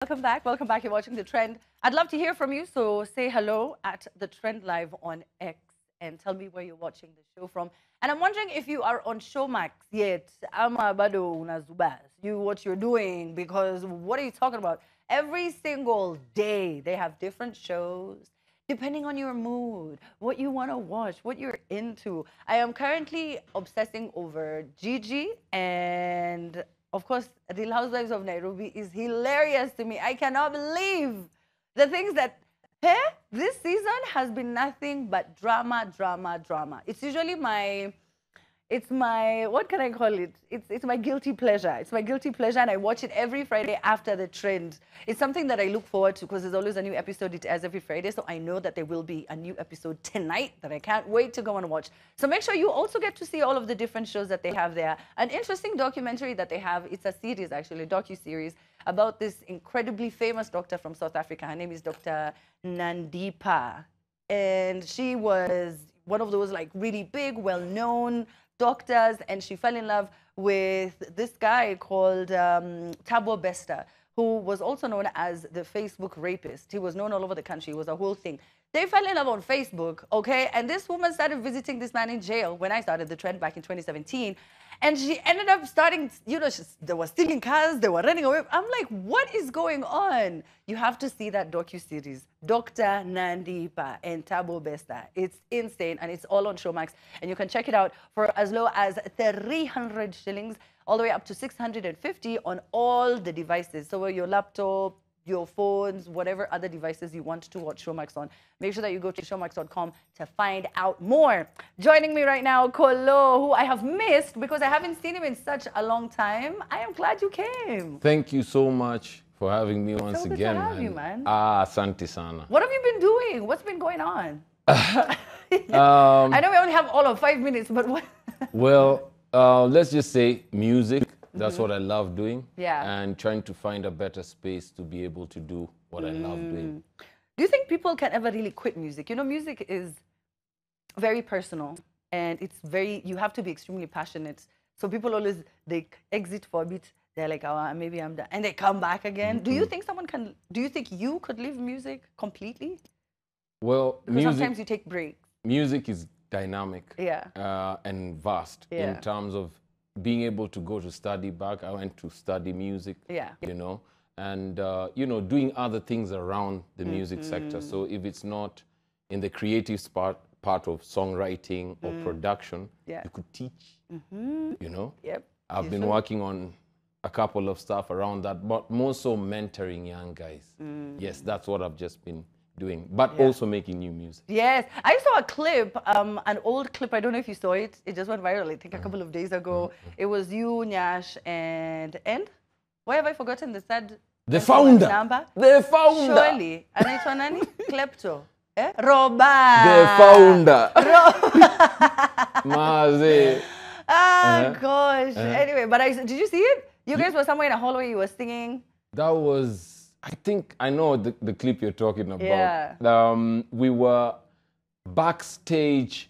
Welcome back. Welcome back. You're watching The Trend. I'd love to hear from you. So say hello at The Trend Live on X and tell me where you're watching the show from. And I'm wondering if you are on Showmax yet. Ama bado unazubas. You what you're doing, because what are you talking about? Every single day they have different shows depending on your mood, what you want to watch, what you're into. I am currently obsessing over Gigi, and of course, Real Housewives of Nairobi is hilarious to me. I cannot believe the things that this season has been nothing but drama, drama, drama. It's my, what can I call it? It's my guilty pleasure. It's my guilty pleasure, and I watch it every Friday after The Trend. It's something that I look forward to because there's always a new episode. It airs every Friday, so I know that there will be a new episode tonight that I can't wait to go and watch. So make sure you also get to see all of the different shows that they have there. An interesting documentary that they have, it's a series actually, a docu-series about this incredibly famous doctor from South Africa. Her name is Dr. Nandipa, and she was one of those like really big, well-known doctors, and she fell in love with this guy called Thabo Bester, who was also known as the Facebook rapist. He was known all over the country. It was a whole thing. They fell in love on Facebook, okay? And this woman started visiting this man in jail when I started The Trend back in 2017. And she ended up starting, you know, they were stealing cars, they were running away. I'm like, what is going on? You have to see that docu-series, Dr. Nandipa and Thabo Bester. It's insane, and it's all on Showmax. And you can check it out for as low as 300 shillings, all the way up to 650 on all the devices. So your laptop, your phones, whatever other devices you want to watch Showmax on. Make sure that you go to showmax.com to find out more. Joining me right now, Collo, who I have missed because I haven't seen him in such a long time. I am glad you came. Thank you so much for having me once So good again, to have you, man. Asante sana. What have you been doing? What's been going on? I know we only have all of 5 minutes, but what? Well, let's just say music. That's what I love doing. Yeah. And trying to find a better space to be able to do what I love doing. Do you think people can ever really quit music? You know, music is very personal, and it's very, you have to be extremely passionate. So people always, they exit for a bit. They're like, oh, maybe I'm done. And they come back again. Do you think someone can, do you think you could leave music completely? Well, Because sometimes you take breaks. music is dynamic, Yeah. and vast Yeah. in terms of being able to go to study back. I went to study music, Yeah. you know, and, you know, doing other things around the music sector. So if it's not in the creative part of songwriting or production, Yeah. you could teach, you know. Yep. I've been working on a couple of stuff around that, but more so mentoring young guys. Yes, that's what I've just been doing, but also making new music. Yes, I saw a clip, an old clip. I don't know if you saw it. It just went viral, I think, a couple of days ago. It was you, Nyash, and why have I forgotten the third? The founder. Number? The founder. Surely. Anaitwa nani? Klepto. Roba. The founder. Maze. Gosh. Anyway, but did you see it? You guys were somewhere in a hallway. You were singing. That was, I think, I know the clip you're talking about. Yeah. We were backstage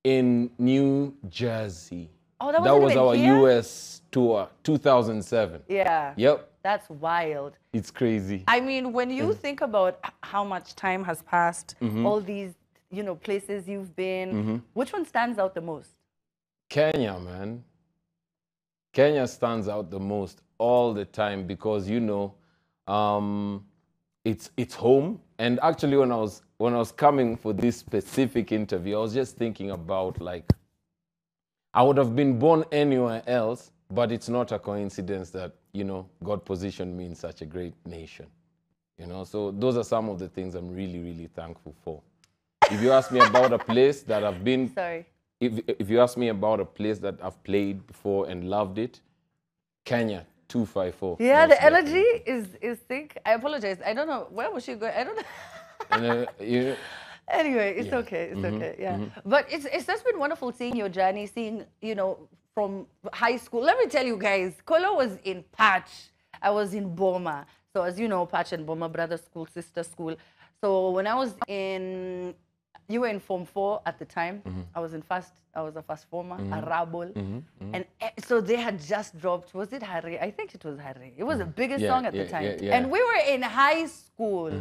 in New Jersey. Oh, that was even our here? US tour, 2007. Yeah. Yep. That's wild. It's crazy. I mean, when you think about how much time has passed, all these, you know, places you've been, which one stands out the most? Kenya, man. Kenya stands out the most all the time because, you know, it's home. And actually, when I was coming for this specific interview, I was just thinking about, like, I would have been born anywhere else, but it's not a coincidence that, you know, God positioned me in such a great nation. You know, so those are some of the things I'm really, really thankful for. If you ask me about a place that I've been, Sorry. if you ask me about a place that I've played before and loved it, Kenya, 254. Yeah, most the energy definitely. is thick. I apologize. I don't know. Where was she going? I don't know. And, you know, Anyway, it's okay. It's okay. Yeah. But it's just been wonderful seeing your journey, seeing, you know, from high school. Let me tell you guys, Collo was in Patch. I was in Boma. So as you know, Patch and Boma, brother school, sister school. So when I was in You were in Form 4 at the time. I was a fast former, a rabble. And so they had just dropped, was it Harry? I think it was Harry. It was the biggest song at the time. And we were in high school.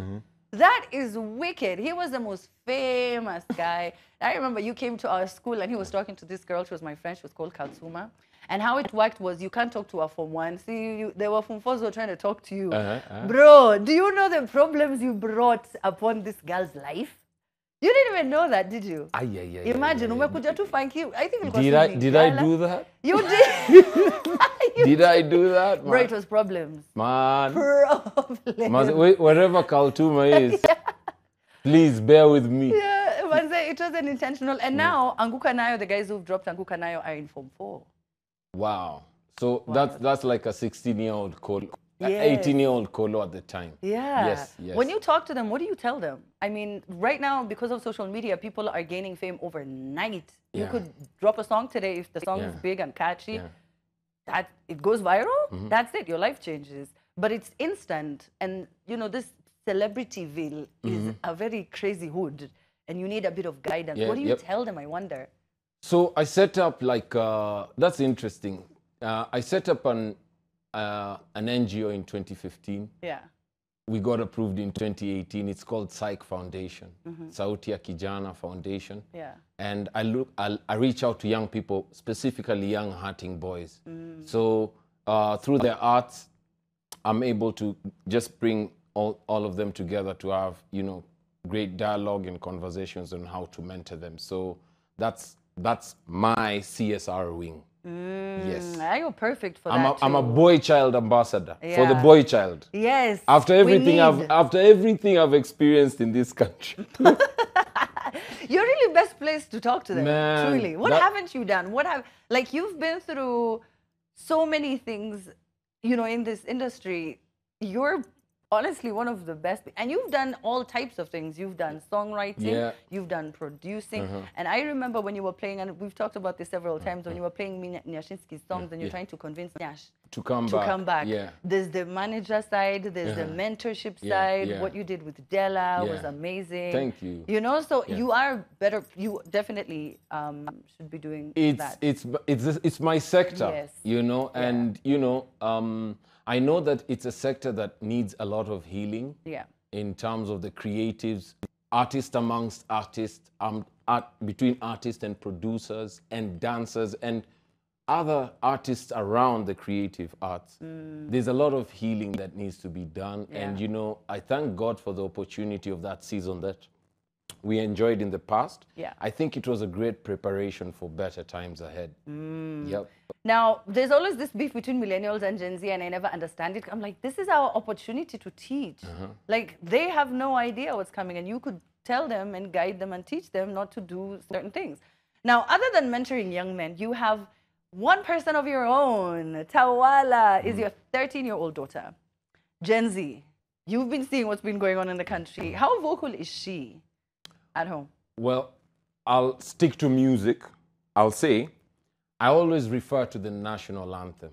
That is wicked. He was the most famous guy. I remember you came to our school and he was talking to this girl. She was my friend. She was called Katsuma. And how it worked was you can't talk to a Form 1. See, there were Form 4s who were trying to talk to you. Bro, do you know the problems you brought upon this girl's life? You didn't even know that, did you? Imagine, umekuja tu funky. I think it was Did I do that? You did. Did I do that, man? Bro, it was problems. Man. Problems. Wherever Kaltuma is, please bear with me. Yeah, it wasn't intentional. And now, Anguka Nayo, the guys who've dropped Anguka Nayo are in Form 4. Wow. So that's like a 16-year-old Collo. Yes. 18-year-old Collo at the time. Yeah. Yes. When you talk to them, what do you tell them? I mean, right now, because of social media, people are gaining fame overnight. You could drop a song today if the song is big and catchy. That it goes viral. That's it. Your life changes. But it's instant. And, you know, this Celebrityville is a very crazy hood. And you need a bit of guidance. What do you tell them, I wonder? So I set up like, that's interesting. I set up an NGO in 2015. Yeah. We got approved in 2018. It's called Psych Foundation, Sauti ya Kijana Foundation. Yeah. And I reach out to young people, specifically young hurting boys. So through their arts, I'm able to just bring all of them together to have, you know, great dialogue and conversations on how to mentor them. So that's my CSR wing. Yes. You're perfect for that. I'm a boy child ambassador for the boy child. Yes. After everything I've experienced in this country. You're really best placed to talk to them. Man, truly. What haven't you done? Like you've been through so many things, you know, in this industry. You're honestly one of the best, and you've done all types of things. You've done songwriting, you've done producing, and I remember when you were playing, and we've talked about this several times, when you were playing Nyashinsky's songs and you're trying to convince Nyash to come back. Yeah. There's the manager side, there's the mentorship side. What you did with Della was amazing. Thank you. You know, so you are better. You definitely should be doing that. It's my sector, yes. You know, and you know, I know that it's a sector that needs a lot of healing in terms of the creatives, artists amongst artists, between artists and producers and dancers and other artists around the creative arts. There's a lot of healing that needs to be done. And, you know, I thank God for the opportunity of that season that we enjoyed in the past. I think it was a great preparation for better times ahead. Yep. Now, there's always this beef between millennials and Gen Z, and I never understand it. I'm like, this is our opportunity to teach. Like, they have no idea what's coming, and you could tell them and guide them and teach them not to do certain things. Now, other than mentoring young men, you have one person of your own. Tawala is your 13-year-old daughter. Gen Z, you've been seeing what's been going on in the country. How vocal is she at home? Well, I'll stick to music. I'll say, I always refer to the national anthem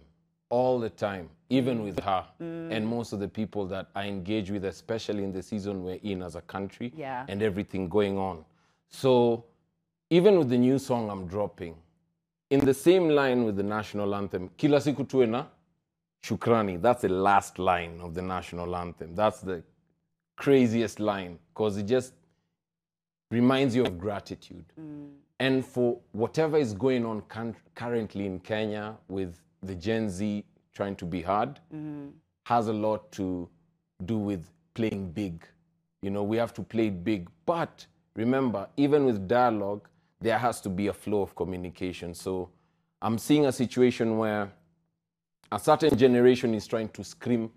all the time, even with her and most of the people that I engage with, especially in the season we're in as a country and everything going on. So even with the new song I'm dropping, in the same line with the national anthem, Kila siku tuwe na shukrani, that's the last line of the national anthem. That's the craziest line because it just reminds you of gratitude. And for whatever is going on currently in Kenya with the Gen Z trying to be heard, has a lot to do with playing big. You know, we have to play big. But remember, even with dialogue, there has to be a flow of communication. So I'm seeing a situation where a certain generation is trying to scream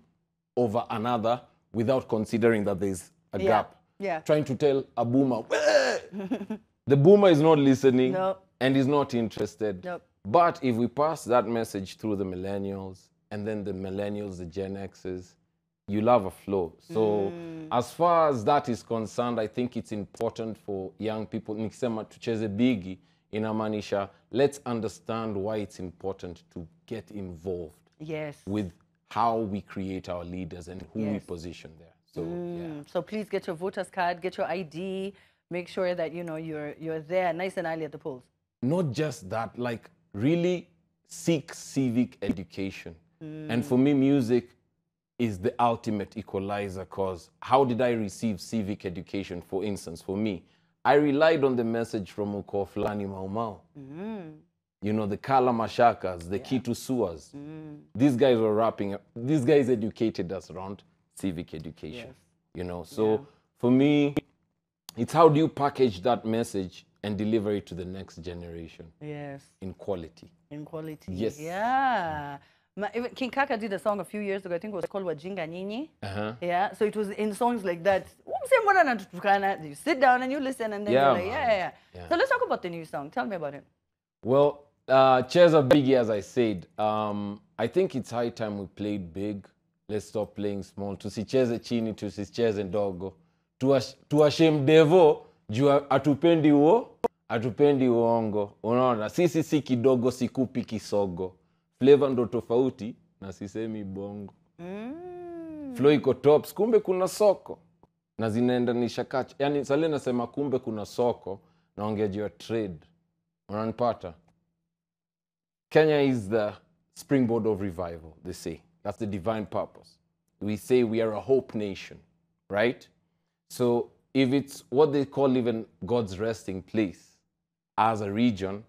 over another without considering that there's a gap. Trying to tell a boomer, the boomer is not listening and is not interested. But if we pass that message through the millennials and then the millennials, the Gen Xs, you'll have a flow. So as far as that is concerned, I think it's important for young people, nikisema tucheze bigi, inamaanisha, let's understand why it's important to get involved with how we create our leaders and who we position there. So, so please get your voter's card, get your ID, make sure that you're there nice and early at the polls. Not just that, like really seek civic education. And for me, music is the ultimate equalizer, because how did I receive civic education? For instance, for me, I relied on the message from Uko Fulani Mau Mau. You know, the Kala Mashakas, the Kitu Suas. These guys were rapping. These guys educated us around civic education. Yes. You know, so for me, it's how do you package that message and deliver it to the next generation? Yes. In quality. In quality. Yes. Yeah. Even King Kaka did a song a few years ago. I think it was called Wajinga Nyinyi. Yeah. So it was in songs like that. You sit down and you listen, and then you're like, yeah. So let's talk about the new song. Tell me about it. Well, Cheza Biggie, as I said, I think it's high time we played big. Let's stop playing small. Tusicheze chini, tusicheze ndogo. Tuashem devo, juu atupendi uongo. Unaona, sisi si kidogo, sikupi kisogo. Flavor ndo tofauti, na sisemi bongo. Flow iko tops, kumbe kuna soko. Na zinaenda ni shakacha. Yani, sale nasema kumbe kuna soko, naongea juu ya trade. Unanipata? Kenya is the springboard of revival, they say. That's the divine purpose. We say we are a hope nation, right? So if it's what they call even God's resting place as a region,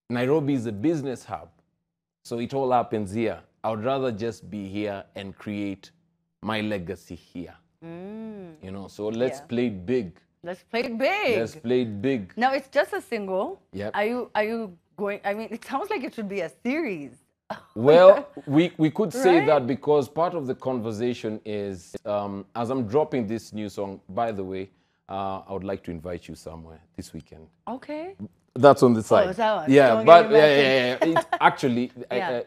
Nairobi is a business hub. So it all happens here. I would rather just be here and create my legacy here. You know, so let's play it big. Let's play it big. Let's play it big. Now it's just a single. Yep. Are you going? I mean, it sounds like it should be a series. Well, we could say Right? that because part of the conversation is, as I'm dropping this new song, by the way, I would like to invite you somewhere this weekend. Okay. That's on the side. that one. Yeah, Don't but get yeah. It's actually, Yeah.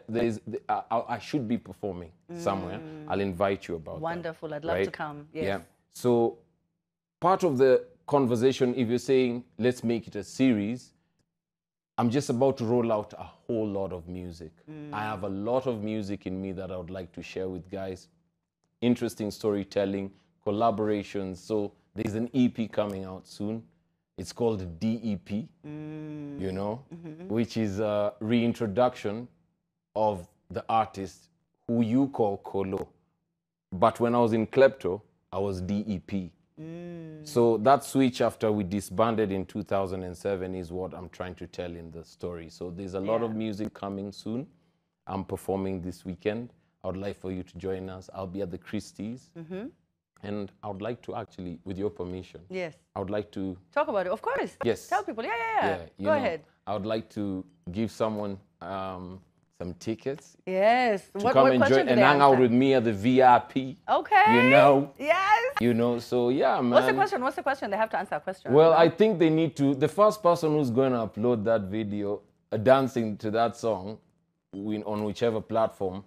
I should be performing somewhere. I'll invite you about Wonderful. that. I'd love to right? come. Yes. Yeah. So part of the conversation, if you're saying, let's make it a series, I'm just about to roll out a whole lot of music. I have a lot of music in me that I would like to share with guys. Interesting storytelling, collaborations. So there's an EP coming out soon. It's called DEP, you know, which is a reintroduction of the artist who you call Collo. But when I was in Klepto, I was DEP. So that switch after we disbanded in 2007 is what I'm trying to tell in the story. So there's a lot of music coming soon. I'm performing this weekend. I would like for you to join us. I'll be at the Christie's. And I would like to actually, with your permission, Yes. I would like to... Talk about it. Of course. Yes. Tell people. Yeah. you Go know, ahead. I would like to give someone some tickets Yes. to come enjoy and hang out with me at the VIP. Okay. You know? Yes. You know, so yeah, man. What's the question? They have to answer a question. Well, I think they need to, the first person who's going to upload that video, dancing to that song, on whichever platform,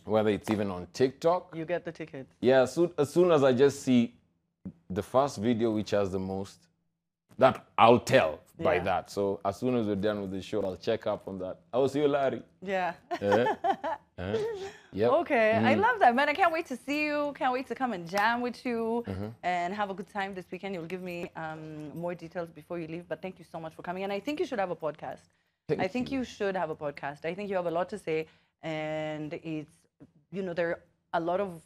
whether it's even on TikTok. You get the ticket. Yeah, so as soon as I just see the first video which has the most, that I'll tell by that. So as soon as we're done with the show, I'll check up on that. I will see you, Larry. Yeah. Yep. Okay, I love that, man. I can't wait to see you. Can't wait to come and jam with you and have a good time this weekend. You'll give me more details before you leave, but thank you so much for coming. And I think you should have a podcast. I think you should have a podcast. I think you have a lot to say, and it's, you know, there are a lot of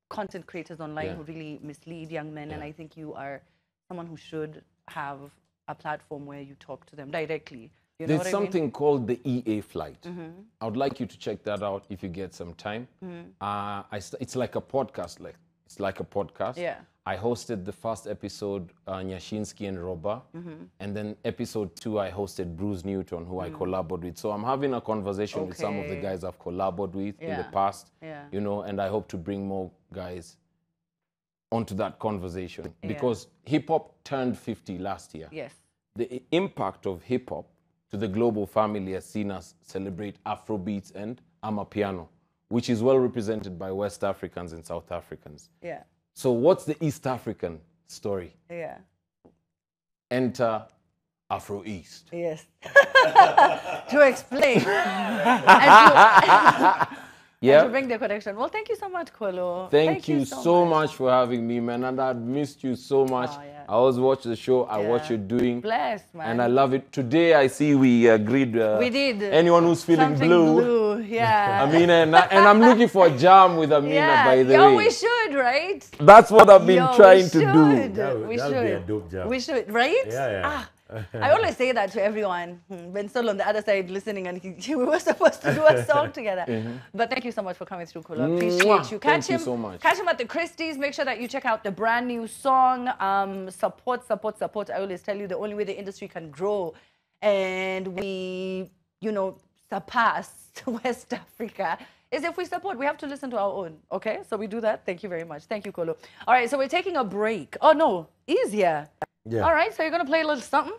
content creators online who really mislead young men, and I think you are someone who should have a platform where you talk to them directly. You know There's something called the EA flight. I would like you to check that out if you get some time. It's like a podcast. It's like a podcast. Yeah. I hosted the first episode, Nyashinsky and Roba. And then episode 2, I hosted Bruce Newton, who I collaborated with. So I'm having a conversation with some of the guys I've collaborated with in the past. You know, and I hope to bring more guys onto that conversation. Because hip-hop turned 50 last year. Yes. The impact of hip-hop to the global family has seen us celebrate Afrobeats and Amapiano, which is well represented by West Africans and South Africans. Yeah. So what's the East African story? Yeah. Enter Afro East. Yes. To explain. Yeah. to bring the connection. Well, thank you so much, Collo. Thank you so much for having me, man. And I missed you so much. Oh, yeah. I always watch the show. I watch you doing. Blessed, man. And I love it. Today, I see we agreed. We did. Anyone who's feeling Something blue. Yeah. Amina, and I'm looking for a jam with Amina, by the way. We should, right? That's what I've been trying to do. We That should. would be a dope jam. We should, right? Yeah. I always say that to everyone. Ben still on the other side listening, and we were supposed to do a song together. But thank you so much for coming through, Collo. Appreciate you. Thank you so much. Catch him at the Christie's. Make sure that you check out the brand new song. Support. I always tell you the only way the industry can grow and we, surpass West Africa is if we support. We have to listen to our own. Okay, so we do that. Thank you very much. Thank you, Collo. All right, so we're taking a break. Oh no, easier. Yeah. All right, so you're gonna play a little something.